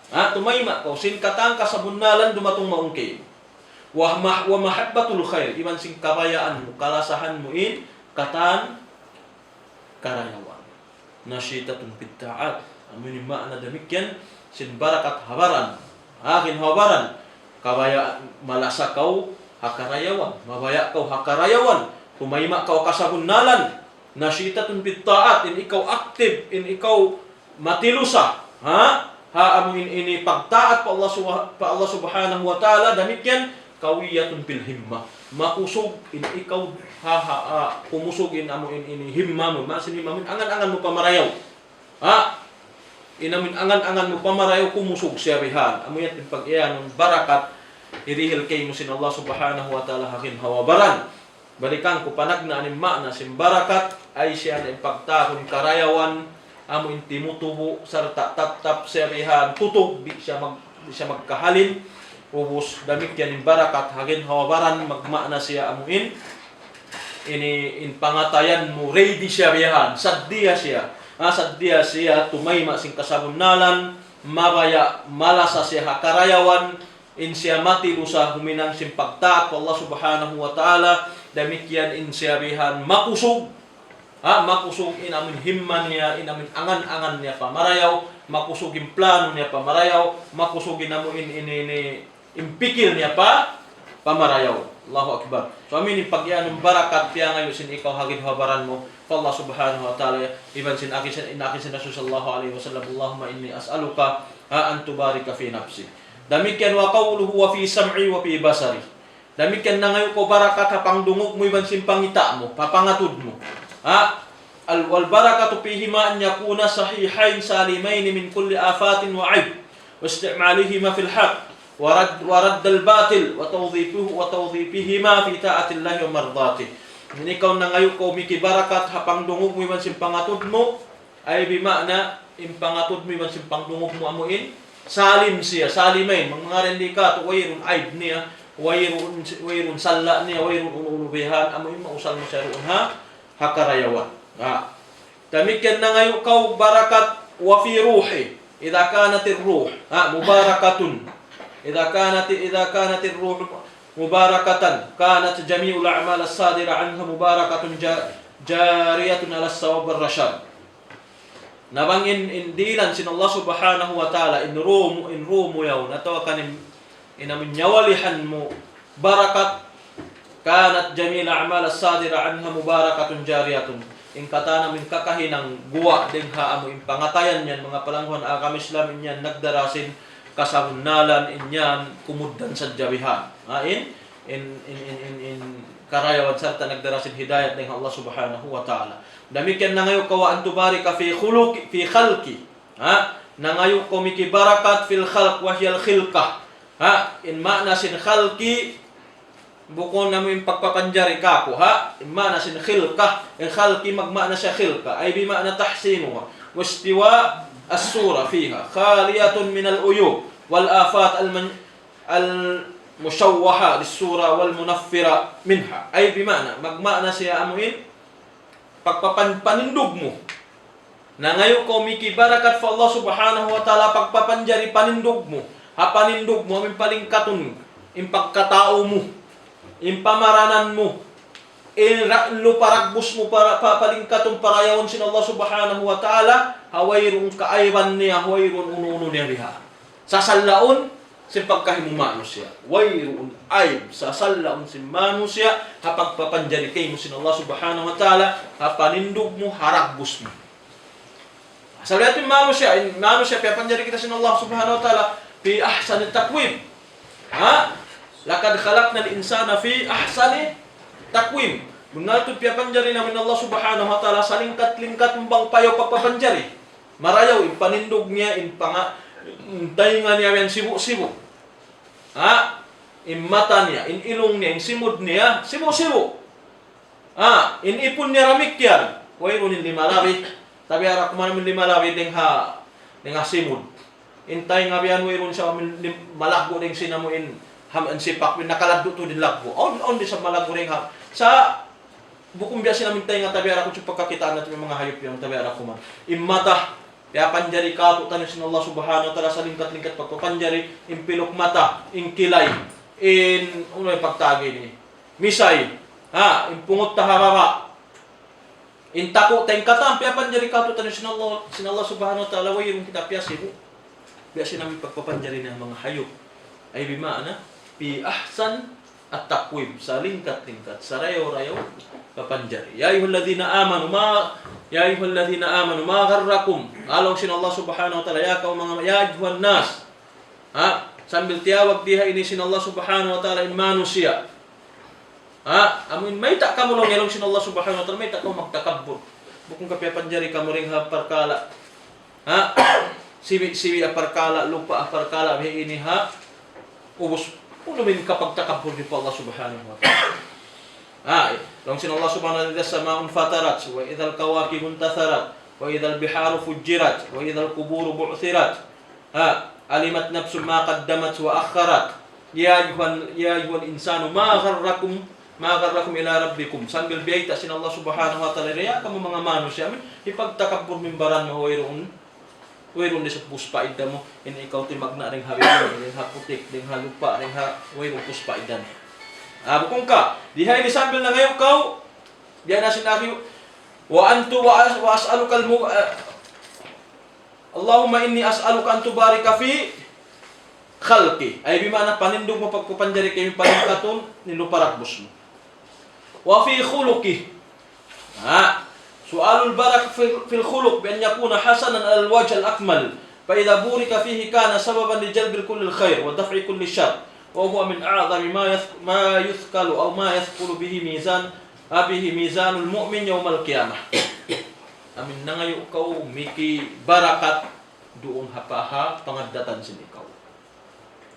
Tumayma kaw sing katang kasabunalan dumatong maungkay. Wa mahabbatul khair, iman sing kabayaan mo, kalasahan mo katan karayawan. Nasyitatun bitta'at. Amin makna demikian sin barakat habaran. Akin habaran. Kabaya malasa kau hakarayawan, mabaya kau hakarayawan, tumayma kau kasabunalan. Nasyitatun bitta'at, in ikaw aktif, in ikaw matilusa. Amin ini pagtaat pa Allah subhanahu wa ta'ala, demikian kawiyatun bil himma, makusog in ikaw kumusugin amo ini himma mo, masin himma mo angan-angan mo pamarayaw. Inamin angan-angan mo pamarayaw kumusog siya bihan. Amo yat pag-iyan barakat irihil kay mo sin Allah subhanahu wa ta'ala hakin hawabaran. Balikan ko panagna aning makna sin barakat ay siya na pagtahon karayawan amo in timutubo sarta tatap siya bihan tutog di siya magkahalin. Ubus damit yan barakat hagin hawabaran magmakna siya amuin ini pangatayan mo ready siya biyahan saddiya siya tumayma sing kasabunalan mabaya malasa siya hakarayawan in siya matilusa huminang sing pagtaat ko Allah subhanahu wa ta'ala damit yan in siya biyahan makusog in amin himman niya in amin angan-angan niya pamarayaw makusugin plano niya pamarayaw makusugin amuin ini impikir niya pamarayaw. Allahu Akbar. So amin pagyan ng barakat piya ngayon sin ikaw hagin habaran mo fa Allah subhanahu wa ta'ala iban sin akin sallallahu alaihi wasallam Allahumma inni as'aluka an tubarika fi nafsi. Damikian wa qawluhu wa fi sam'i wa fi basari. Damikian na ngayon ko barakat hapang dungog mo iban sin pangita mo, papangatud mo. Wal barakatu fihima an yakuna sahihain salimain min kulli afatin wa 'aib wa isti'malihima fil haqq ورد الباطل وتوظيفهما في طاعة الله ومرضاته. Ini ikaw na ngayon ko miki barakat hapang dungog mo iman simpangatod mo ay bimakna impangatod mo iman simpang dungog mo amuin salim siya salimain mga rendika to wayrun aib niya wayrun salla niya wayrun ulubihan amuin mausal mo siya roon hakarayawan. Damikian na ngayon kaw barakat wa fi ruhi idha kanat ar-ruh mubarakatun. إذا كانت الروح مباركة كانت جميع الأعمال الصادرة عنها مباركة جارية على الصواب والرشاد. Nabangin indilan sin Allah subhanahu wa ta'ala in rumu yaw natawakan inamin nyawalihan mo barakat kanat jamil a'mal as-sadira anha mubarakatun jariyatun. In katana min kakahinang guwa din haamo in pangatayan yan mga palanghuan akam Islam inyan nagdarasin kasabunalan inyan kumuddan sa jabihan. In karayawan sarta nagdarasin hidayat ng Allah subhanahu wa ta'ala. Damikian na ngayon kawa an tubarika fi khalqi. Na ngayon ko miki barakat fil khalq wa hiyal khilqah. In makna sin khalqi bukon na mo yung pagpapanjari kako. In makna sin khilqah. In khalqi magmakna siya khilqah. Ay bi makna tahsinuha. Wastiwa as-sura fiha khaliyatun min al-uyub wal afat al-mushawwaha lis-sura wal munaffira minha. Ay bimana, magmana siya amuin pagpapanindog mo na ngayon ko miki barakat fa Allah subhanahu wa ta'ala pagpapanjari panindog mo, hapanindog mo amin palingkaton in pagkatao mo, in pamaranan mo, in luparagbus mo para papalingkaton parayawan sin Allah subhanahu wa ta'ala, hawayrun kaayban niya, hawayrun ununo niya riha. Sasalaon sin pagkahimumano siya. Wayrun ayb, sasalaon sin mano siya, hapagpapanjari kay mo sin Allah subhanahu wa ta'ala, hapanindog mo, haragbus mo. Sabihin mano siya, papanjari kita sin Allah subhanahu wa ta'ala, fi ahsani takwim. Lakad khalaqnal insana fi ahsani takwim. Bungatod papanjari namin Allah subhanahu wa ta'ala sa lingkat-lingkat mbang payo pagpapanjari. Marayaw, panindog niya, tainga niya yan sibu-sibu. Mata niya, ilong niya, simud niya, sibu-sibu. Ipon niya ramikyan. Wairun hindi malawi. Tabi arak man min limalawi ding ha simud. Intay nga biyan wairun siya malagbo ding sinamuin ham sipak min nakaladto to din lagbo. On di sa malagbo ding ha. Sa bukum biya sinamin tay nga tabi arak ko pagkakitaan natin mga hayop yung tabi arak ko man. Imata kaya panjari ka to tanis ng Allah subhanahu wa ta'ala sa lingkat-lingkat pagpapanjari, impilok mata, inkilay, pagtagi ni misay, impungot tahababa, intako tayong katam, kaya panjari ka to tanis ng Allah subhanahu wa ta'ala, way yung kita piyasibo. Biyasin namin pagpapanjari ng mga hayop. Ay bimana, pi ahsan at takwim, sa lingkat-lingkat, sa rayo-rayo, papanjari. Ya ayyuhalladhina amanu ma gharrakum. Alaw sin Allah subhanahu wa ta'ala, ya kaum mga ya ayyuhan nas. Sambil tiyawag diha ini sin Allah subhanahu wa ta'ala in manusia. Amin may tak kamu long yalong sin Allah subhanahu wa ta'ala, may tak kamu magtakabbur. Bukong kapya panjari kamu ring parkala. Siwi aparkala, lupa aparkala, may ini ubos ulumin kapag takabbur di po Allah subhanahu wa ta'ala. Long sin Allah subhanahu wa ta'ala, samaun fatarat, wa idhal kawakibun tatharat, wa idhal biharu fujirat, wa idhal kuburu bu'thirat. Alimat nafsu ma qaddamat wa akharat. Ya ayyuhal insanu ma gharrakum ila rabbikum. Sambil biyayta sin Allah subhanahu wa ta'ala, riya kamu mga manusia, ipagtakabbur mimbaran mo wayrun di sa puspa ida mo, ikaw ti magna ring hawin, ring haputik, ring halupa, ring wayrun puspa idan. Bukong ka, diha ini sambil na ngayon kau, diha na sinari, wa as'aluka Allahumma inni as'aluka an tubarika fi khalqi. Ay bimana panindog mo pagpapanjari kayo paningkaton, niluparakbos mo. Wa fi khuluqi. Su'alul barak fil khuluq bi an yakuna hasanan al-wajh al-akmal. Fa idha burika fihi kana sababan li jalbi kulli al-khair wa daf'i kulli syarr. Wa huwa min a'zami ma yuthqalu aw ma yathqulu bihi mizanul mu'min yawm al-qiyamah. Amin na ngayon ikaw miki barakat doon hapaha pangadatan sinikaw.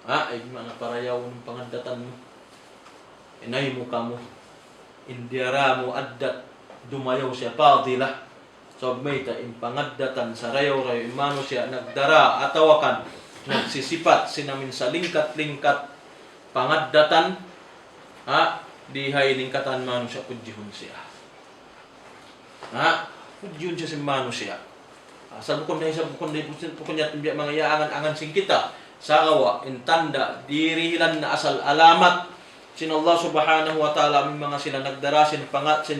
Ay mana parayaw ng pangadatan mo. Inay mo kamo. Indira mo addat dumayaw siya padilah. So may ta in pangadatan sa rayo-rayo imano siya nagdara atawakan nagsisipat sinamin sa lingkat-lingkat pangadatan dihay lingkatan mano siya kudjihon siya. Kudjihon siya si mano siya. Sa bukon niya mga yaangan-angan sing kita sa awa intanda dirihilan na asal alamat sin Allah subhanahu wa ta'ala may mga sila nagdarasin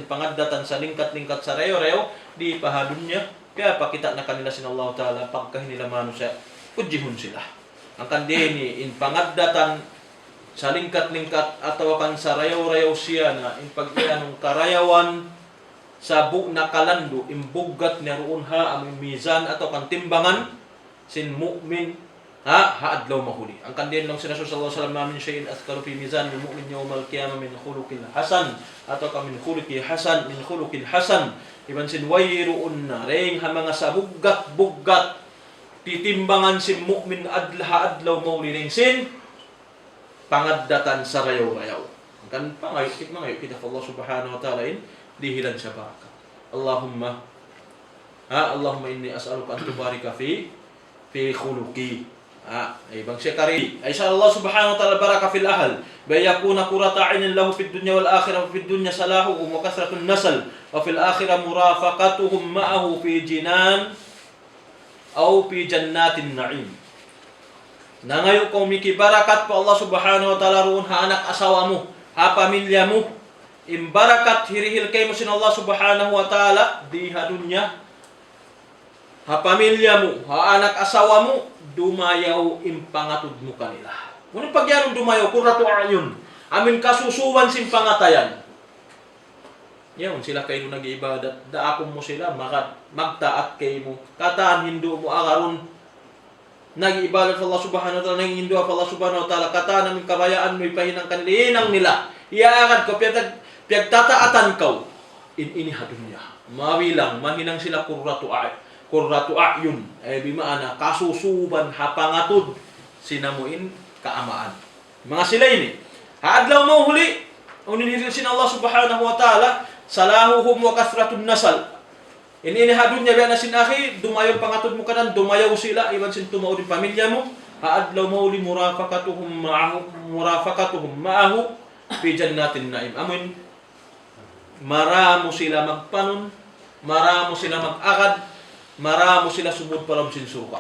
pangadatan sa lingkat-lingkat sa rayo-rayo di pahadun niya kaya pakita na kanila sin Allah ta'ala pagkahinila mano siya kudjihon sila ang kandini in pangadatan sa lingkat-lingkat atawakan sa rayo-rayo siya na in pag-ianong karayawan sa na kalando imbugat niya roon ang mizan atau kan timbangan sin mu'min haadlaw mahuli. Ang kandiyan lang sinasul sallallahu alaihi wasallam namin shay'in athqalu fi mizan lil mu'min yawmal qiyamah min khuluqil hasan atau ka min khuluqi hasan min khuluqil hasan iban sin wayruun na ring ha mga sa bugat titimbangan sin mu'min adlaw mahuli ring sin pangadatan sa rayaw-rayaw. Ang kan pangayot kita Allah subhanahu wa ta'ala dihilan sa baraka. Allahumma Allahumma inni as'aluka an tubarika fi khuluqi. Bang syekari. Aisyah Allah subhanahu wa ta'ala baraka fil ahl. Bayakuna qurata 'ainin lahu fid dunya wal akhirah, fid dunya salahuhum wa kasratun nasl, wa fil akhirah murafaqatuhum ma'ahu fi jinan aw fi jannatin na'im. Nangayo kau miki barakat pa Allah subhanahu wa ta'ala ruun ha anak asawa mo, ha pamilya mo. Imbarakat hirihil kay mo sin Allah subhanahu wa ta'ala di ha dunya. Ha pamilya mo, ha anak asawa mo, dumayaw impangatud mo kanila. Ngunit pagyanong dumayaw, kuratu ayun, amin kasusuwan sim pangatayan. Yan, sila kayo nag-iibadat, daakong mo sila, magtaat kayo mo, kataan hindu mo agaron, nag-iibadat sa Allah subhanahu wa ta'ala, nang hindu sa Allah subhanahu wa ta'ala, kataan namin kabayaan mo, ipahinang kanilinang nila, iaagad ko, piyagtataatan ka, inihadun niya, mawilang, mahinang sila kuratu ayun, bimaana, kasusuban, hapangatud, sinamuin, kaamaan. Mga sila ini, haadlaw mo huli, uninirisin Allah subhanahu wa ta'ala, salahuhum wa kasratun nasal. Inihadun niya biya na sinaki, dumayaw pangatud mo kanan, dumayaw sila, iwan sin tumaw din pamilya mo, haadlaw mo huli, murafaqatuhum ma'ahu, fi jannatin na'im. Amun, maramo sila magpanon, maramo sila mag-akad, maramo sila sumud palam sin suka.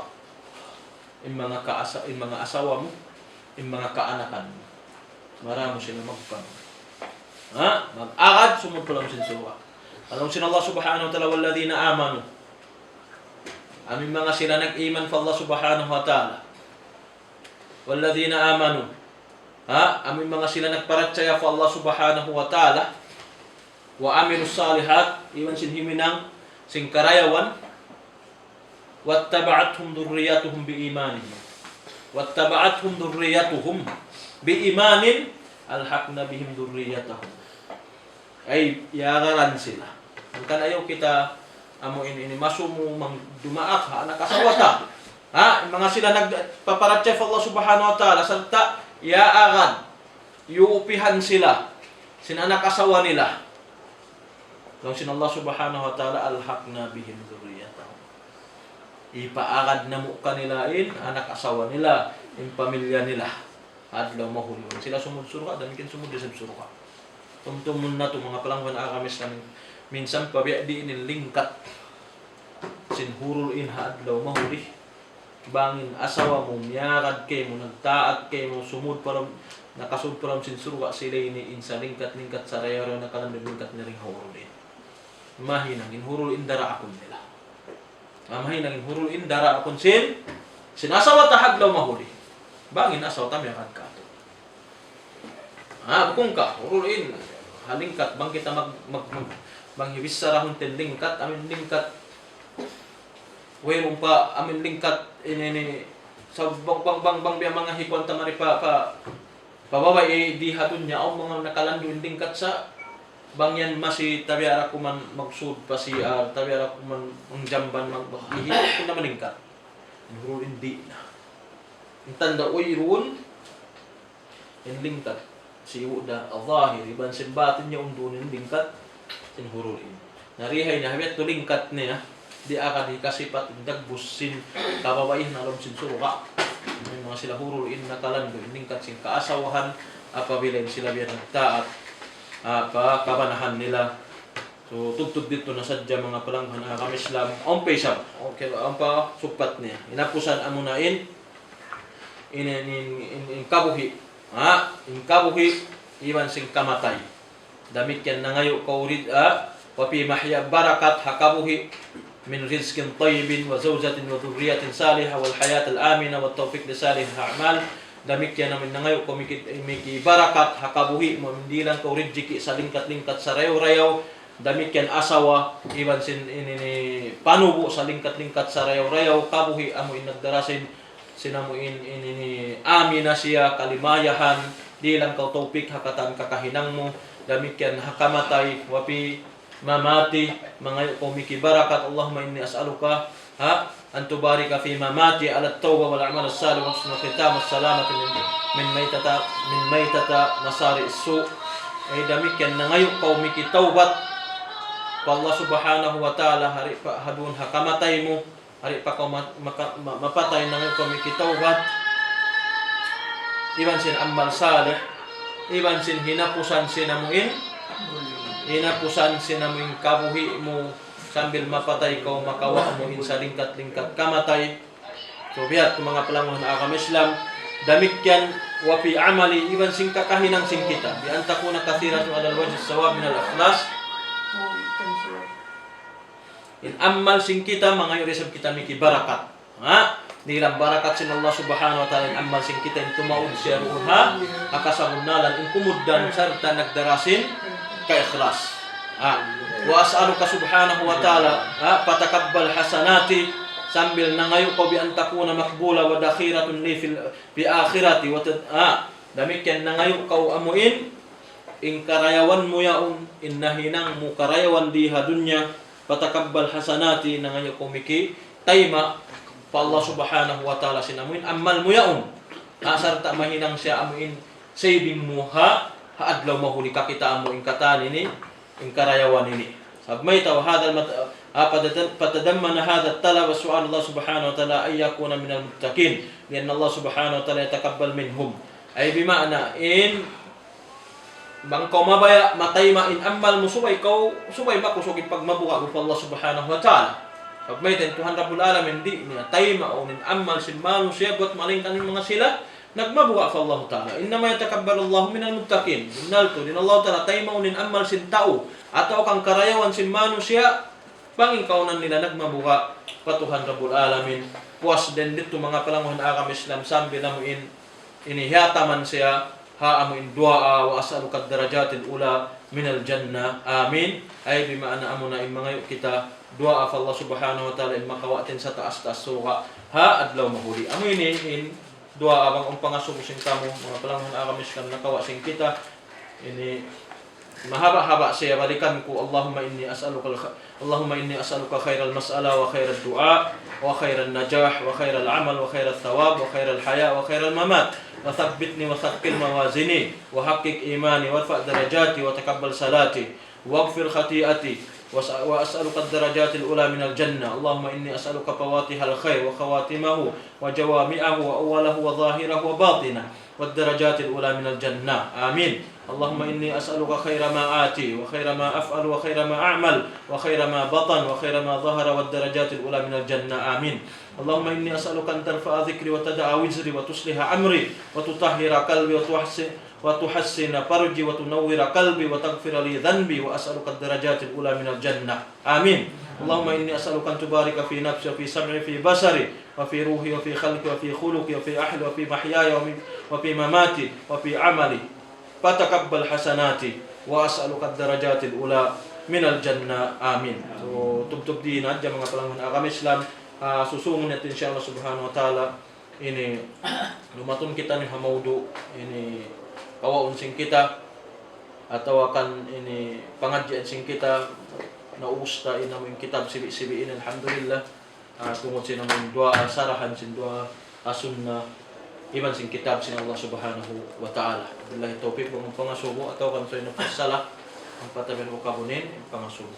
Yung mga asawa mo, yung mga kaanakan mo, maramo sila magpanon. Mag-akad, sumud palam sin suka. Alam sin Allah subhanahu wa ta'ala, walladhina amanu. Aming mga sila nag-iman fa Allah subhanahu wa ta'ala. Walladhina amanu. Aming mga sila nagparatsaya fa Allah subhanahu wa ta'ala. Wa amilus salihat, iwan sin himinang, sin karayawan. Wattaba'athum dhurriyyatuhum biimanin. Wattaba'athum dhurriyyatuhum biimanin, alhaqna bihim dhurriyyatahum. Ay yagaran sila. Kan ayaw kita amuin ini masumu dumaak ha anak asawa ta. Mga sila nagpaparatya Allah subhanahu wa ta'ala sarta yaagan yuupihan sila sin anak asawa nila. Kung sin Allah subhanahu wa ta'ala alhaqna bihim dhurriyyatahum. Ipaagad na mo kanilain anak asawa nila, yung pamilya nila. Adlaw mahulun. Sila sumud surga, damikin sumud sa surga. Tumtumun na ito mga palangwan akamis namin. Minsan pabiya di inilingkat. Sinhurul in adlaw mahuli. Bangin asawa mo, miyarad kayo mo, nagtaat kayo mo, sumud param, nakasud param sin surga sila ini insa lingkat-lingkat sa rayo na kalaming lingkat na ring hurul in. Mahinang inhurul in dara akon nila. Mahinang inhurul in dara akon sinasawa ta adlaw mahuli. Bangin asawa ta miyarad ka. Bukong ka, hurul in. Halingkat, bang kita bang hibis sarahon ten lingkat, amin lingkat. Wayong pa, amin lingkat, ini, sa bang biya mga hikuan tamari pababa, di hatun niya, o mga nakalanyo yung lingkat sa, bang yan masi, tabiara ko man magsud pa siya, tabiara ko man ang jamban, ihihip ko naman lingkat. Hurul hindi na. Ang tanda, uy, ruon, yung lingkat. Si Uda al-Zahir, iban simbatin niya undunin lingkat, sinhurulin. Narihay na habit to lingkat niya, di akan ikasipat dagbus sin kababaih na alam sin suruka. May mga sila hurulin na kalando, lingkat sin kaasawahan, apabilayin sila biya nagtaat, kabanahan nila. So, tugtog dito na sadya mga palanghan kami Islam. Ang pesab, okay, ang pa supat niya. Inapusan amunain, in kabuhi. In kabuhi, iwan sing kamatay. Damit yan na ngayon kaurid, wapi mahya barakat hakabuhi min rizkin tayyibin wa zawjatin wa dhurriyatin salihah wal hayat al-amina wa tawfiq li salih al-a'mal. Damit yan namin na ngayon kumiki barakat hakabuhi, mamindilan kaurid jiki sa lingkat-lingkat sa rayaw-rayaw. Damit yan asawa, iwan sin ini panubo sa lingkat-lingkat sa rayaw-rayaw. Kabuhi, amo inagdarasin sinamuin ini amina siya kalimayahan di lang kau topik hakatan kakahinang mo damit yan hakamatay wapi mamati mga kumiki barakat Allahumma inni as'aluka an tubarika fi mamati ala at-tawbah wal a'mal as-salih wa husnul khitam as-salamati min maytata masari as-su. Damit yan na ngayon kumiki taubat Kung Allah subhanahu wa ta'ala hari pa hadun hakamatay mo, hari pa ka mapatay nang kami kitawat, iban sin amal salih, iban sin hinapusan sinamuin, hinapusan sinamuin kabuhi mo, sambil mapatay ka makawa mo sa lingkat-lingkat kamatay. So bihat kung mga palangon na akam Islam, damikyan wapi amali, iban sin kakahinang sin kita, bi antakuna kathirat wa alal wajh sawab min al-ikhlas. In amal sing kita mga yurisab kita miki barakat. Ha? Nilang barakat sin Allah subhanahu wa ta'ala in amal sing kita in tumaud siya ruha akasagunalan in kumuddan sarta nagdarasin ka ikhlas. Ha? Wa as'aluka subhanahu wa ta'ala patakabbal hasanati sambil nangayo ko bi antakuna makbula wa dakhiratun li fi akhirati wa damikyan nangayo kau amuin in karayawan mo yaon in nahinang mo karayawan di hadunya patakabbal hasanati na ngayon kumiki tayma pa Allah subhanahu wa ta'ala sinamuin amal mo yaon sarta mahinang siya amuin saving mo adlaw mahuli ka kita amuin katan ini in karayawan ini sabmay taw hadal patadammana hadha talab wa su'al Allah subhanahu wa ta'ala ay yakuna min al-muttaqin lian Allah subhanahu wa ta'ala yatakabbal minhum ay bima'na in bang kau mabaya matayma in amal mo subay makusugin pag mabuka ko Allah subhanahu wa ta'ala. Pag may Tuhan Rabbul Alamin di niya tayma o in amal sin manu siya got malingkan mga sila nagmabuka fa Allah ta'ala. Innama yatakabbalu Allah minal muttaqin. Innalto din Allah ta'ala tayma o in amal sin tao atau kang karayawan sin manu siya banging kaunan nila nagmabuka pa Tuhan Rabbul Alamin. Puas din dito mga palanguhan akam Islam sambil namuin inihataman siya amuin du'a wa as'aluka ad-darajatil ula minal jannah amin ay bima'ana amuna in mga kita du'a fa Allah subhanahu wa ta'ala in makawatin sa taas-taas suka adlaw mahuli amuin in du'a abang pangasumusin kamo mga palangon akam Islam nakawasin kita ini mahaba-haba siya balikan ko Allahumma inni as'aluka khairal mas'ala wa khairal du'a wa khairal najah wa khairal amal wa khairal thawab wa khairal haya wa khairal mamat وثبتني وثقل موازني وحقق إيماني وارفع درجاتي وتقبل صلاتي واغفر خطيئتي وأسألك الدرجات الأولى من الجنة اللهم إني أسألك فواتح الخير وخواتمه وجوامعه وأوله وظاهره وباطنه والدرجات الأولى من الجنة آمين اللهم إني أسألك خير ما آتي وخير ما أفعل وخير ما أعمل وخير ما بطن وخير ما ظهر والدرجات الأولى من الجنة آمين اللهم إني أسألك أن ترفع ذكري وتدع وزري وتصلح أمري وتطهر قلبي وتحسن فرجي وتنور قلبي وتغفر لي ذنبي وأسألك الدرجات الأولى من الجنة آمين اللهم إني أسألك أن تبارك في نفسي وفي سمعي وفي بصري وفي روحي وفي خلقي وفي خلقي وفي أهلي وفي محياي وفي مماتي وفي عملي فتقبل حسناتي وأسألك الدرجات الأولى من الجنة آمين. So tub-tub din adya mga palangon akam Islam susungon natin insya Allah subhanahu wa ta'ala ini lumatun kita ni hamaudu ini kawaun sing kita atau akan ini pengajian sing kita na usta inamin kitab sibi-sibiin alhamdulillah tungod sin namin dua sarahan sin dua sunnah iban sing kitab sin Allah subhanahu wa ta'ala billahi taufiq wa pangasubo atau kan sa ino pasala ang patamin ko kabunin pangasubo